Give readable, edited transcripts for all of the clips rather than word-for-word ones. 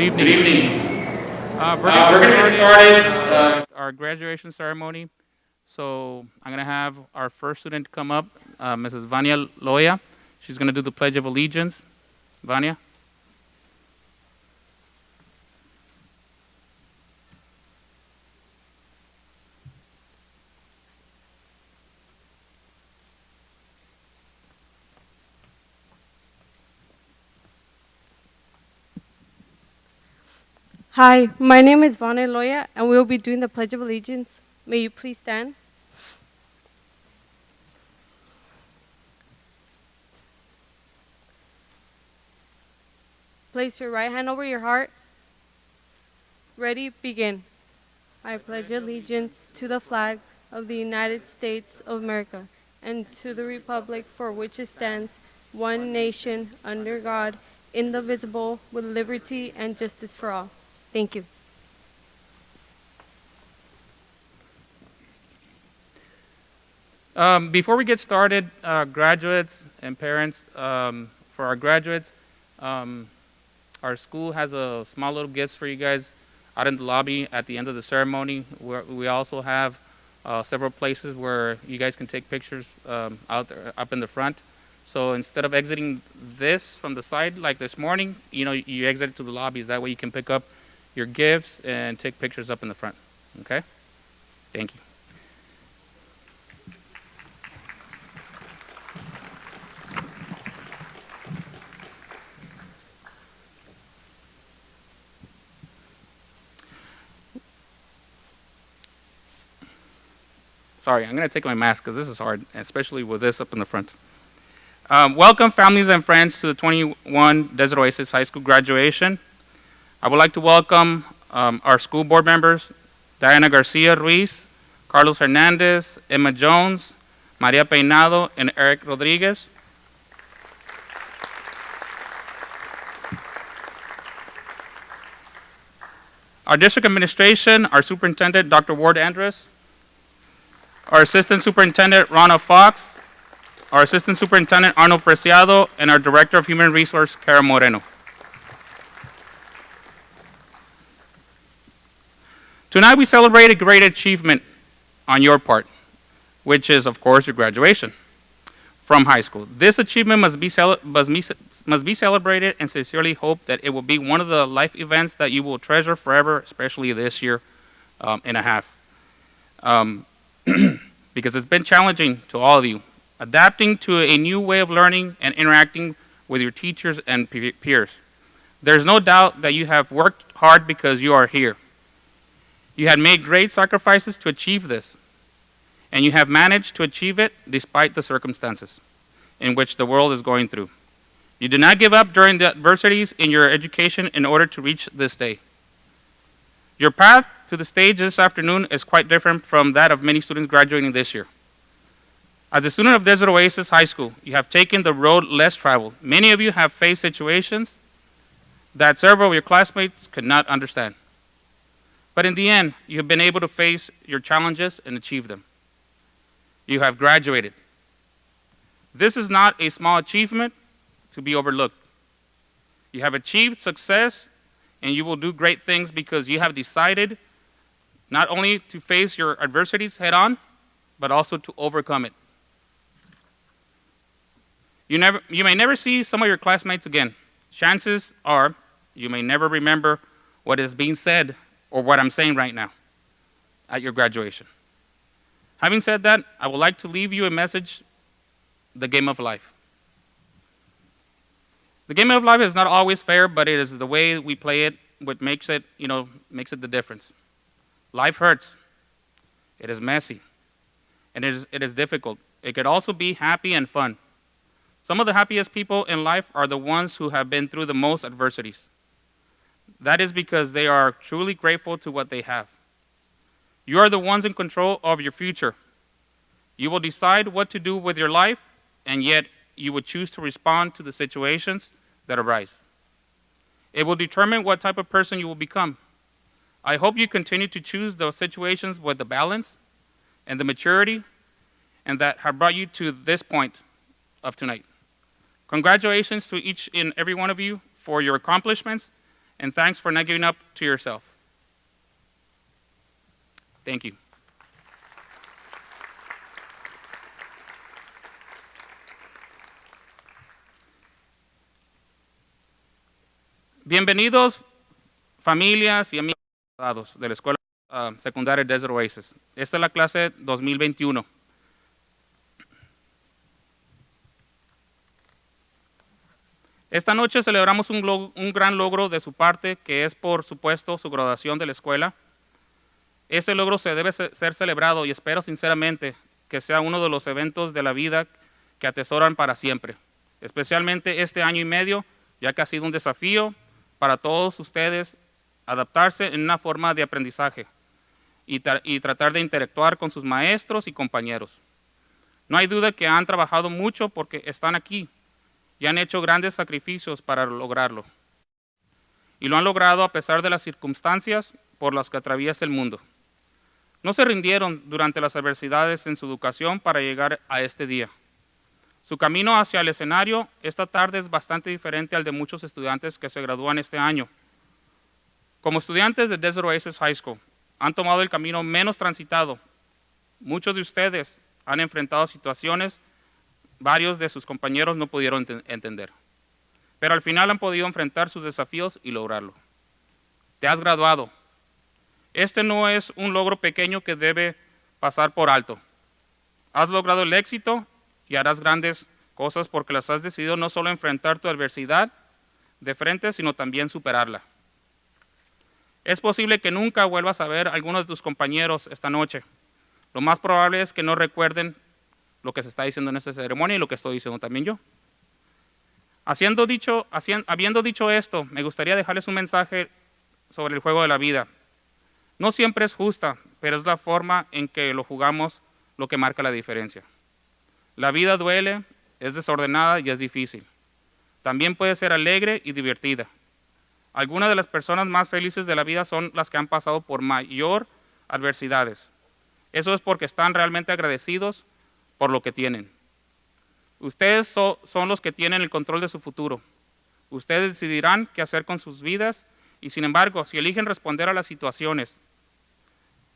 Good evening. evening. We're going to get started. Our graduation ceremony. So I'm going to have our first student come up, Mrs. Vania Loya. She's going to do the Pledge of Allegiance. Vania. Hi, my name is Vania Loya, and we will be doing the Pledge of Allegiance. May you please stand? Place your right hand over your heart. Ready, begin. I pledge allegiance to the flag of the United States of America and to the republic for which it stands, one nation, under God, indivisible, with liberty and justice for all. Thank you. Before we get started, graduates and parents, for our graduates, our school has a small little gifts for you guys out in the lobby at the end of the ceremony. We also have several places where you guys can take pictures out there, up in the front. So instead of exiting this from the side like this morning, you exit it to the lobbies. That way you can pick up your gifts and take pictures up in the front. Okay? Thank you. Sorry, I'm going to take my mask because this is hard, especially with this up in the front. Welcome, families and friends, to the 21 Desert Oasis High School graduation. I would like to welcome our school board members, Diana Garcia Ruiz, Carlos Hernandez, Emma Jones, Maria Peinado, and Eric Rodriguez. Our district administration, our superintendent, Dr. Ward Andrus, our Assistant Superintendent, Ronna Fox, our Assistant Superintendent, Arnold Preciado, and our Director of Human Resource, Kara Moreno. Tonight we celebrate a great achievement on your part, which is, of course, your graduation from high school. This achievement must be celebrated, and sincerely hope that it will be one of the life events that you will treasure forever, especially this year and a half. Because it's been challenging to all of you, adapting to a new way of learning and interacting with your teachers and peers. There's no doubt that you have worked hard because you are here. You had made great sacrifices to achieve this, and you have managed to achieve it despite the circumstances in which the world is going through. You did not give up during the adversities in your education in order to reach this day. Your path to the stage this afternoon is quite different from that of many students graduating this year. As a student of Desert Oasis High School, you have taken the road less traveled. Many of you have faced situations that several of your classmates could not understand. But in the end, you have been able to face your challenges and achieve them. You have graduated. This is not a small achievement to be overlooked. You have achieved success, and you will do great things because you have decided not only to face your adversities head on, but also to overcome it. You may never see some of your classmates again. Chances are you may never remember what is being said or what I'm saying right now at your graduation. Having said that, I would like to leave you a message: the game of life. The game of life is not always fair, but it is the way we play it what makes it the difference. Life hurts. It is messy. And it is difficult. It could also be happy and fun. Some of the happiest people in life are the ones who have been through the most adversities. That is because they are truly grateful to what they have. You are the ones in control of your future. You will decide what to do with your life, and yet you will choose to respond to the situations that arise. It will determine what type of person you will become. I hope you continue to choose those situations with the balance and the maturity and that have brought you to this point of tonight. Congratulations to each and every one of you for your accomplishments, And thanks for not giving up to yourself. Thank you. Bienvenidos, familias y amigos de la Escuela Secundaria Desert Oasis. Esta es la clase 2021. Esta noche celebramos un gran logro de su parte, que es, por supuesto, su graduación de la escuela. Ese logro se debe ser celebrado y espero sinceramente que sea uno de los eventos de la vida que atesoran para siempre, especialmente este año y medio, ya que ha sido un desafío para todos ustedes adaptarse en una forma de aprendizaje y tratar de interactuar con sus maestros y compañeros. No hay duda que han trabajado mucho porque están aquí y han hecho grandes sacrificios para lograrlo. Y lo han logrado a pesar de las circunstancias por las que atraviesa el mundo. No se rindieron durante las adversidades en su educación para llegar a este día. Su camino hacia el escenario esta tarde es bastante diferente al de muchos estudiantes que se gradúan este año. Como estudiantes de Desert Oasis High School, han tomado el camino menos transitado. Muchos de ustedes han enfrentado situaciones varios de sus compañeros no pudieron entender. Pero al final han podido enfrentar sus desafíos y lograrlo. Te has graduado. Este no es un logro pequeño que debe pasar por alto. Has logrado el éxito y harás grandes cosas porque las has decidido no solo enfrentar tu adversidad de frente, sino también superarla. Es posible que nunca vuelvas a ver a alguno de tus compañeros esta noche. Lo más probable es que no recuerden lo que se está diciendo en esta ceremonia y lo que estoy diciendo también yo. Habiendo dicho esto, me gustaría dejarles un mensaje sobre el juego de la vida. No siempre es justa, pero es la forma en que lo jugamos lo que marca la diferencia. La vida duele, es desordenada y es difícil. También puede ser alegre y divertida. Algunas de las personas más felices de la vida son las que han pasado por mayor adversidades. Eso es porque están realmente agradecidos por lo que tienen. Ustedes son los que tienen el control de su futuro. Ustedes decidirán qué hacer con sus vidas y, sin embargo, si eligen responder a las situaciones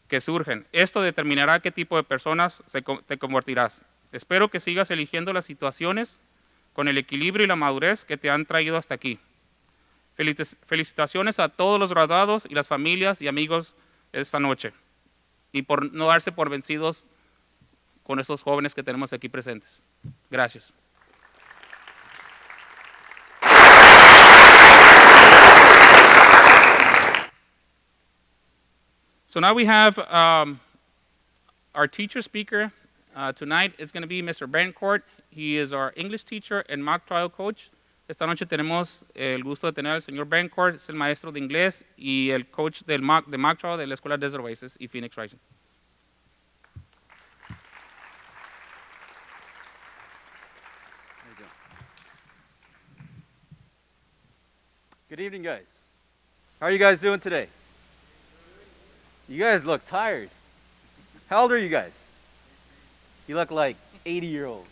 que surgen, esto determinará qué tipo de personas te convertirás. Espero que sigas eligiendo las situaciones con el equilibrio y la madurez que te han traído hasta aquí. Felicitaciones a todos los graduados y las familias y amigos esta noche y por no darse por vencidos con estos jóvenes que tenemos aquí presentes. Gracias. So now we have our teacher speaker tonight is going to be Mr. Brancourt. He is our English teacher and mock trial coach. Esta noche tenemos el gusto de tener al señor Brancourt, es el maestro de inglés y el coach de mock trial de la Escuela Desert Oasis y Phoenix Rising. Good evening, guys. How are you guys doing today? You guys look tired. How old are you guys? You look like 80-year-olds.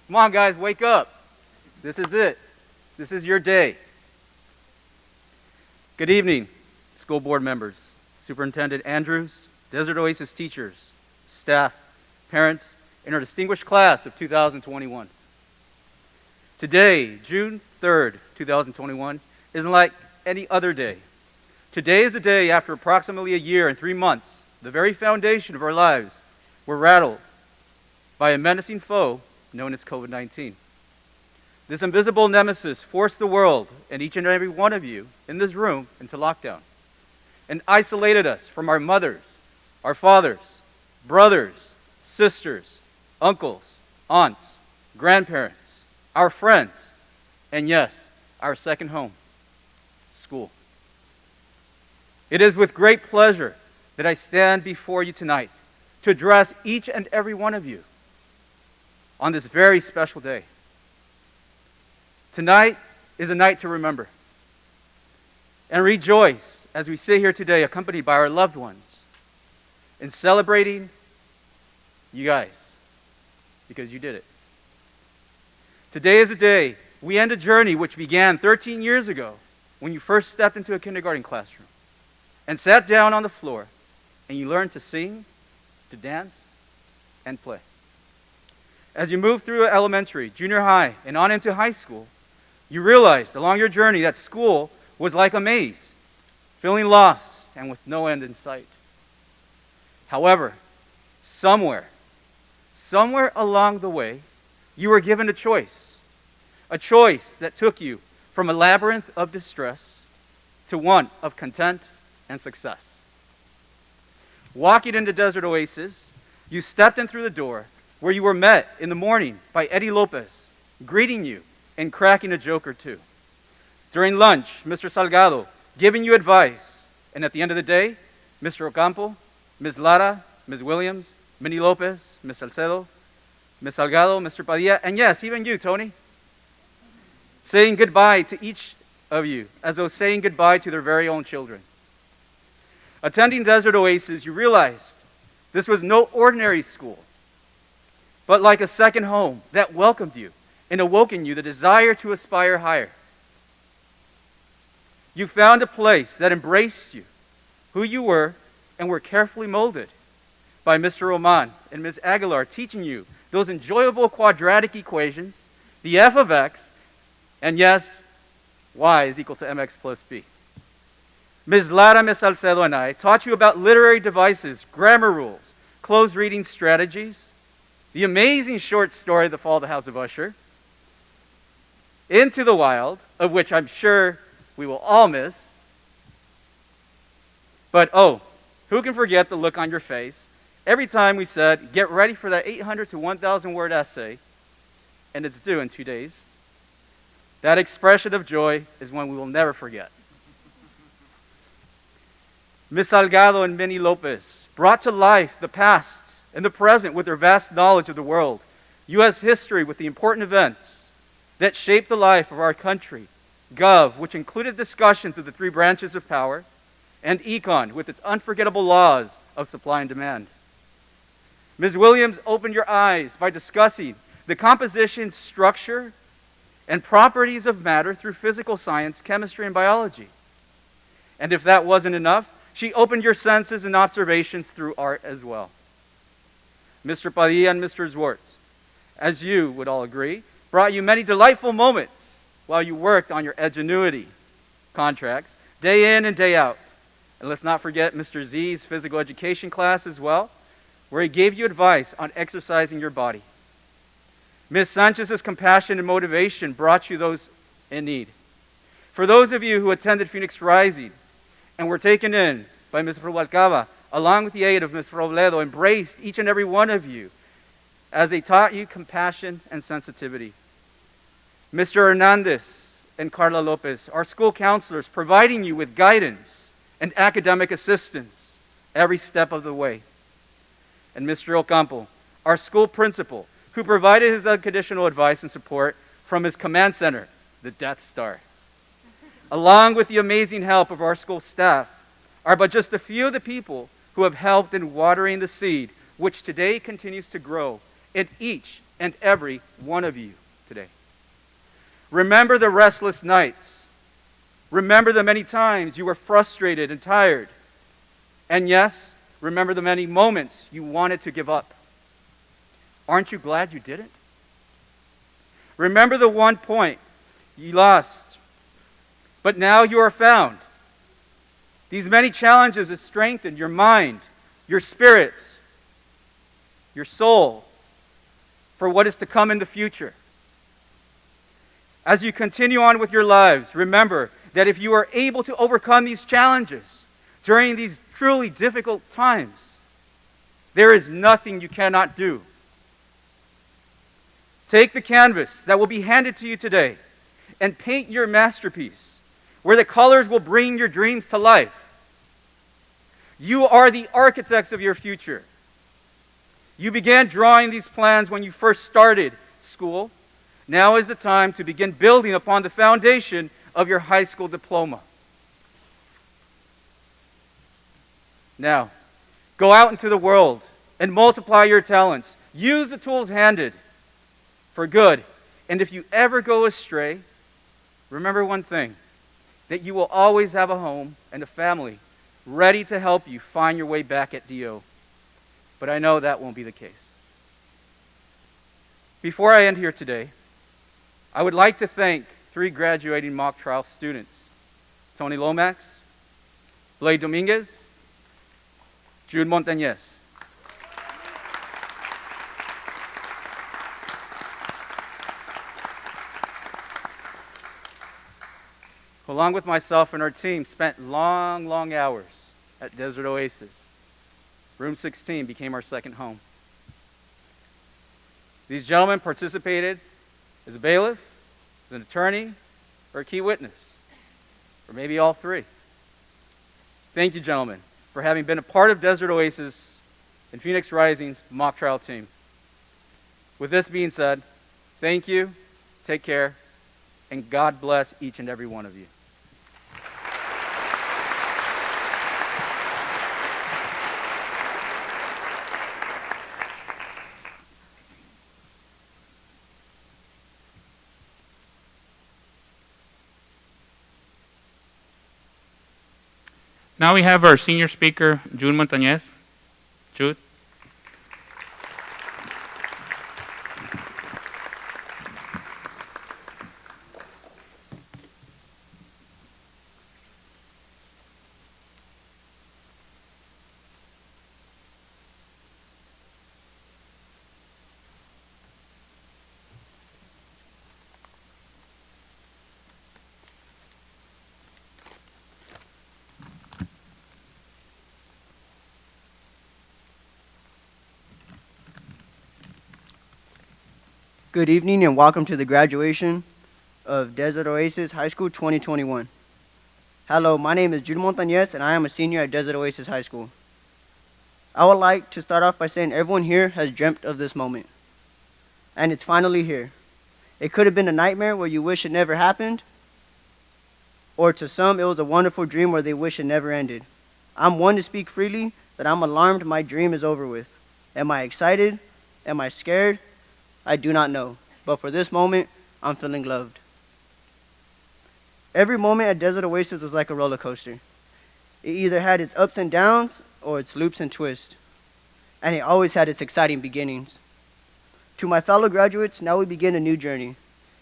Come on, guys, wake up. This is it. This is your day. Good evening, school board members, Superintendent Andrews, Desert Oasis teachers, staff, parents, and our distinguished class of 2021. Today, June 3rd, 2021, isn't like any other day. Today is a day after approximately a year and 3 months, the very foundation of our lives were rattled by a menacing foe known as COVID-19. This invisible nemesis forced the world and each and every one of you in this room into lockdown and isolated us from our mothers, our fathers, brothers, sisters, uncles, aunts, grandparents, our friends, and yes, our second home, school. It is with great pleasure that I stand before you tonight to address each and every one of you on this very special day. Tonight is a night to remember and rejoice as we sit here today accompanied by our loved ones in celebrating you guys because you did it. Today is a day we end a journey which began 13 years ago when you first stepped into a kindergarten classroom and sat down on the floor and you learned to sing, to dance, and play. As you moved through elementary, junior high, and on into high school, you realized along your journey that school was like a maze, feeling lost and with no end in sight. However, somewhere along the way, you were given a choice that took you from a labyrinth of distress to one of content and success. Walking into Desert Oasis, you stepped in through the door where you were met in the morning by Eddie Lopez, greeting you and cracking a joke or two. During lunch, Mr. Salgado giving you advice, and at the end of the day, Mr. Ocampo, Ms. Lara, Ms. Williams, Minnie Lopez, Ms. Salcedo, Ms. Salgado, Mr. Padilla, and yes, even you, Tony, saying goodbye to each of you as though saying goodbye to their very own children. Attending Desert Oasis, you realized this was no ordinary school, but like a second home that welcomed you and awoke in you the desire to aspire higher. You found a place that embraced you, who you were, and were carefully molded by Mr. Roman and Ms. Aguilar, teaching you those enjoyable quadratic equations, the f of x, and yes, y is equal to mx plus b. Ms. Lara, Ms. Salcedo, and I taught you about literary devices, grammar rules, closed reading strategies, the amazing short story, The Fall of the House of Usher, Into the Wild, of which I'm sure we will all miss. But oh, who can forget the look on your face every time we said, get ready for that 800 to 1,000 word essay, and it's due in 2 days. That expression of joy is one we will never forget. Ms. Salgado and Minnie Lopez brought to life the past and the present with their vast knowledge of the world, U.S. history with the important events that shaped the life of our country, Gov, which included discussions of the three branches of power, and Econ, with its unforgettable laws of supply and demand. Ms. Williams opened your eyes by discussing the composition, structure, and properties of matter through physical science, chemistry, and biology. And if that wasn't enough, she opened your senses and observations through art as well. Mr. Padilla and Mr. Zwartz, as you would all agree, brought you many delightful moments while you worked on your edgenuity contracts, day in and day out. And let's not forget Mr. Z's physical education class as well, where he gave you advice on exercising your body. Ms. Sanchez's compassion and motivation brought you those in need. For those of you who attended Phoenix Rising and were taken in by Ms. Rubalcaba, along with the aid of Ms. Robledo, embraced each and every one of you as they taught you compassion and sensitivity. Mr. Hernandez and Carla Lopez, our school counselors, providing you with guidance and academic assistance every step of the way. And Mr. Ocampo, our school principal, who provided his unconditional advice and support from his command center, the Death Star. Along with the amazing help of our school staff, are but just a few of the people who have helped in watering the seed, which today continues to grow in each and every one of you today. Remember the restless nights. Remember the many times you were frustrated and tired. And yes, remember the many moments you wanted to give up. Aren't you glad you didn't? Remember the one point you lost, but now you are found. These many challenges have strengthened your mind, your spirits, your soul for what is to come in the future. As you continue on with your lives, remember that if you are able to overcome these challenges during these truly difficult times, there is nothing you cannot do. Take the canvas that will be handed to you today and paint your masterpiece where the colors will bring your dreams to life. You are the architects of your future. You began drawing these plans when you first started school. Now is the time to begin building upon the foundation of your high school diploma. Now, go out into the world and multiply your talents. Use the tools handed for good. And if you ever go astray, remember one thing. that you will always have a home and a family ready to help you find your way back at DO. But I know that won't be the case. Before I end here today, I would like to thank 3 graduating mock trial students, Tony Lomax, Blade Dominguez, Jude Montañez. Who, along with myself and our team, spent long, long hours at Desert Oasis. Room 16 became our second home. These gentlemen participated as a bailiff, as an attorney, or a key witness, or maybe all 3. Thank you, gentlemen, for having been a part of Desert Oasis and Phoenix Rising's mock trial team. With this being said, thank you, take care, and God bless each and every one of you. Now we have our senior speaker, Jude Montañez. Jude. Good evening and welcome to the graduation of Desert Oasis High School 2021. Hello, my name is Jude Montañez and I am a senior at Desert Oasis High School. I would like to start off by saying everyone here has dreamt of this moment. And it's finally here. It could have been a nightmare where you wish it never happened, or to some it was a wonderful dream where they wish it never ended. I'm one to speak freely that I'm alarmed my dream is over with. Am I excited? Am I scared? I do not know, but for this moment, I'm feeling loved. Every moment at Desert Oasis was like a roller coaster. It either had its ups and downs or its loops and twists, and it always had its exciting beginnings. To my fellow graduates, now we begin a new journey,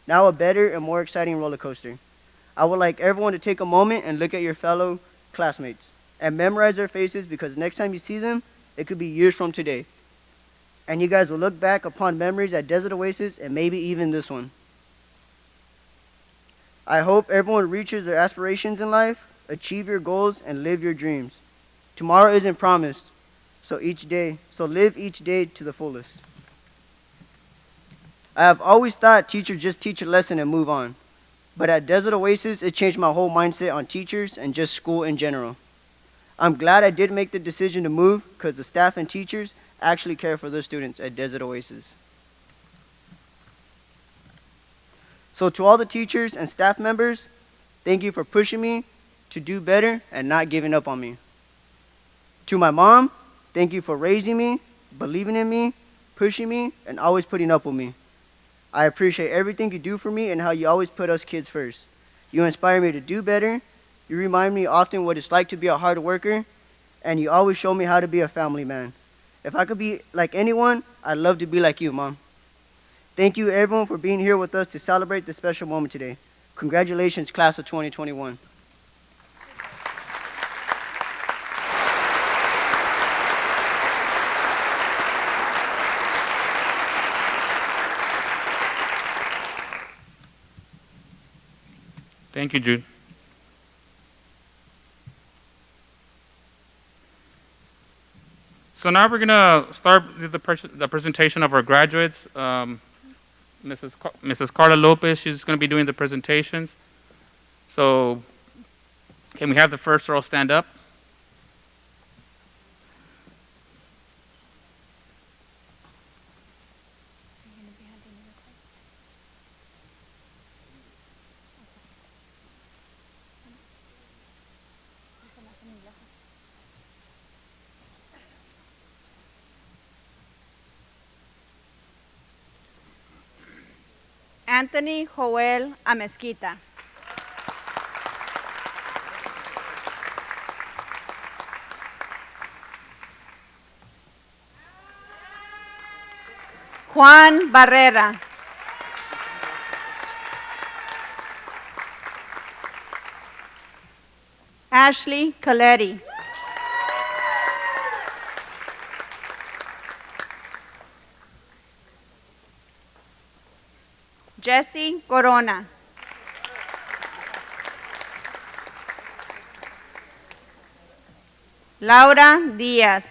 now a better and more exciting roller coaster. I would like everyone to take a moment and look at your fellow classmates and memorize their faces, because next time you see them, it could be years from today. And you guys will look back upon memories at Desert Oasis and maybe even this one. I hope everyone reaches their aspirations in life, achieve your goals, and live your dreams. Tomorrow isn't promised, so live each day to the fullest. I have always thought teachers just teach a lesson and move on. But at Desert Oasis, it changed my whole mindset on teachers and just school in general. I'm glad I did make the decision to move, because the staff and teachers actually care for their students at Desert Oasis. So to all the teachers and staff members, thank you for pushing me to do better and not giving up on me. To my mom, thank you for raising me, believing in me, pushing me, and always putting up with me. I appreciate everything you do for me and how you always put us kids first. You inspire me to do better. You remind me often what it's like to be a hard worker, and you always show me how to be a family man. If I could be like anyone, I'd love to be like you, Mom. Thank you, everyone, for being here with us to celebrate this special moment today. Congratulations, class of 2021. Thank you, Jude. So now we're going to start the presentation of our graduates. Mrs. Carla Lopez, she's going to be doing the presentations. So can we have the first row stand up? Anthony Joel Amezquita. Juan Barrera. Ashley Coletti. Jesse Corona. Laura Díaz.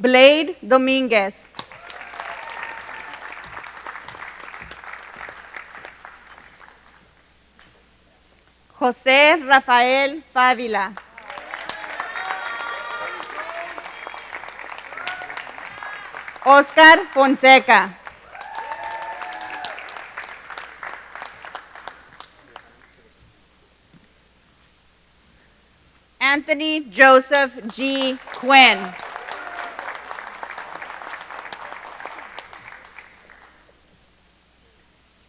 Blade Domínguez. José Rafael Fávila. Oscar Fonseca. Anthony Joseph G. Quinn.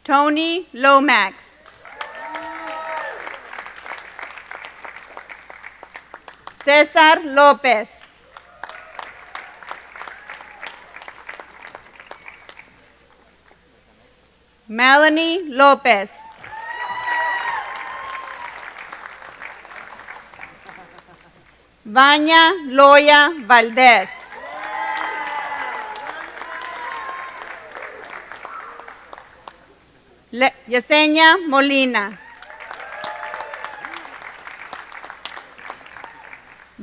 Tony Lomax. Cesar López. Melanie López. Vania Loya Valdés. Yesenia Molina.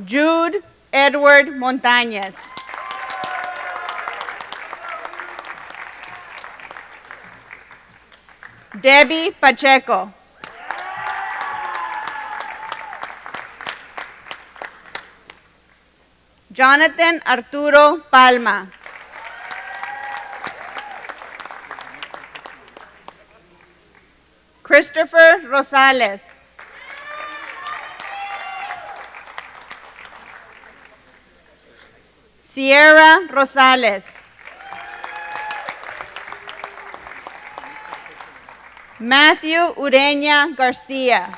Jude Edward Montañez. Debbie Pacheco. Jonathan Arturo Palma. Christopher Rosales. Sierra Rosales. Matthew Ureña Garcia.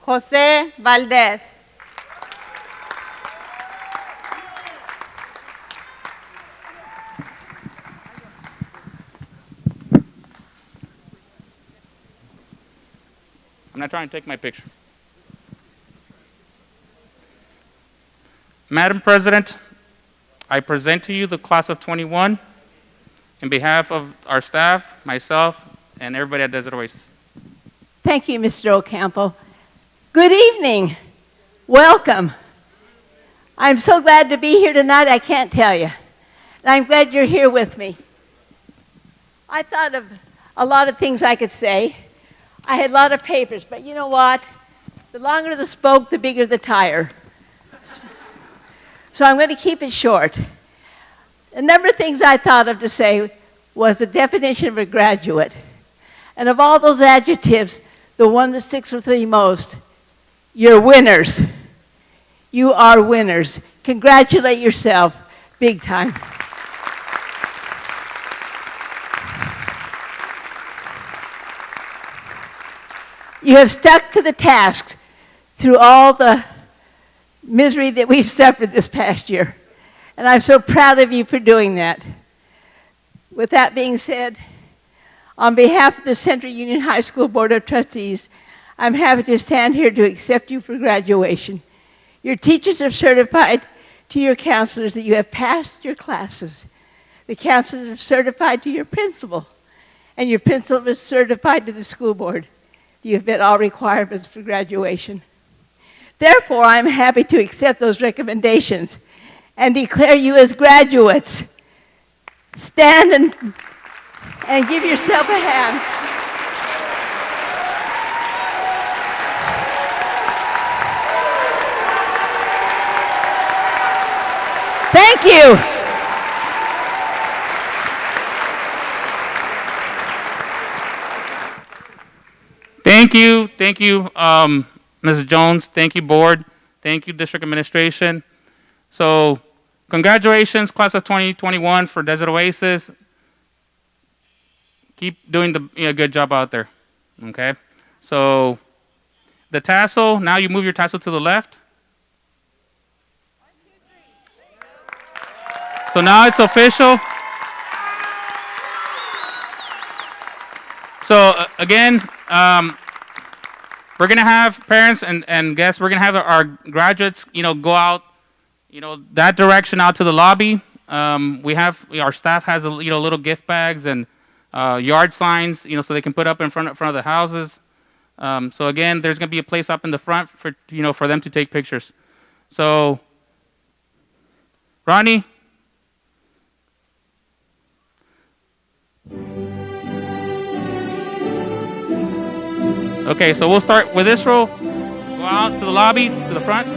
José Valdés. I'm not trying to take my picture. Madam President, I present to you the class of 21 in behalf of our staff, myself, and everybody at Desert Oasis. Thank you, Mr. Ocampo. Good evening. Welcome. I'm so glad to be here tonight, I can't tell you. And I'm glad you're here with me. I thought of a lot of things I could say. I had a lot of papers, but you know what? The longer the spoke, the bigger the tire. So I'm going to keep it short. A number of things I thought of to say was the definition of a graduate. And of all those adjectives, the one that sticks with me most, you're winners. You are winners. Congratulate yourself big time. You have stuck to the task through all the misery that we've suffered this past year. And I'm so proud of you for doing that. With that being said, on behalf of the Central Union High School Board of Trustees, I'm happy to stand here to accept you for graduation. Your teachers have certified to your counselors that you have passed your classes. The counselors have certified to your principal, and your principal is certified to the school board. You have met all requirements for graduation. Therefore, I'm happy to accept those recommendations and declare you as graduates. Stand and give yourself a hand. Thank you. Thank you, Mrs. Jones. Thank you, board. Thank you, district administration. So congratulations, class of 2021 for Desert Oasis. Keep doing the good job out there. Okay? So the tassel, now you move your tassel to the left. So now it's official. So again, we're gonna have parents and guests. We're gonna have our graduates, go out, that direction out to the lobby. We have our staff has little gift bags and yard signs, so they can put up in front of the houses. So again, there's gonna be a place up in the front for for them to take pictures. So, Ronnie. Okay, so we'll start with this row. Go out to the lobby, to the front.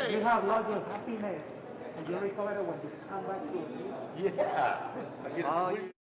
You have lots of happiness, and you recover it when you come back to. Yeah.